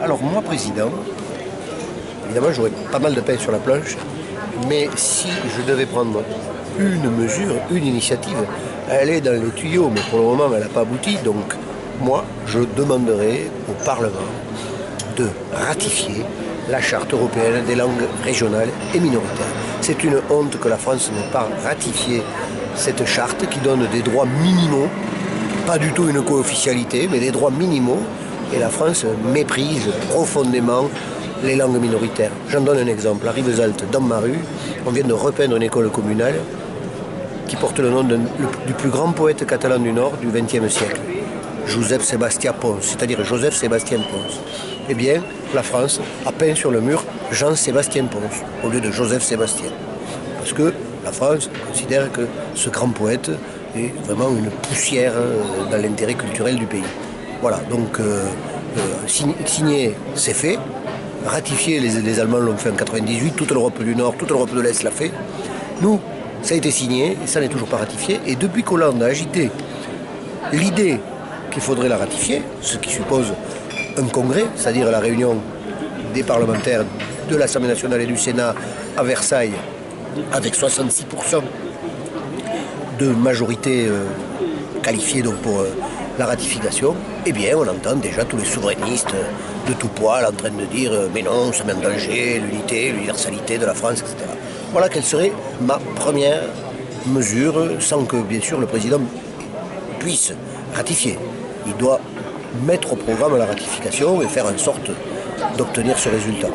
Alors moi, président, évidemment j'aurais pas mal de pain sur la planche, mais si je devais prendre une mesure, une initiative, elle est dans les tuyaux, mais pour le moment elle n'a pas abouti, donc moi je demanderai au Parlement de ratifier la Charte européenne des langues régionales et minoritaires. C'est une honte que la France n'ait pas ratifié cette charte qui donne des droits minimaux, pas du tout une co-officialité, mais des droits minimaux, et la France méprise profondément les langues minoritaires. J'en donne un exemple. À Rivesaltes, dans ma rue, on vient de repeindre une école communale qui porte le nom du plus grand poète catalan du Nord du XXe siècle, Josep Sebastià Pons, c'est-à-dire Joseph Sébastien Pons. Eh bien, la France a peint sur le mur Jean-Sébastien Pons au lieu de Joseph Sébastien. Parce que la France considère que ce grand poète est vraiment une poussière dans l'intérêt culturel du pays. Voilà, donc signer, c'est fait. Ratifier, les Allemands l'ont fait en 98, toute l'Europe du Nord, toute l'Europe de l'Est l'a fait. Nous, ça a été signé, et ça n'est toujours pas ratifié. Et depuis qu'Hollande a agité l'idée qu'il faudrait la ratifier, ce qui suppose un congrès, c'est-à-dire la réunion des parlementaires de l'Assemblée nationale et du Sénat à Versailles, avec 66% de majorité qualifiée donc, pour la ratification, eh bien on entend déjà tous les souverainistes de tout poil en train de dire mais non, ça met en danger l'unité, l'universalité de la France, etc. Voilà quelle serait ma première mesure, sans que bien sûr le président puisse ratifier. Il doit mettre au programme la ratification et faire en sorte d'obtenir ce résultat.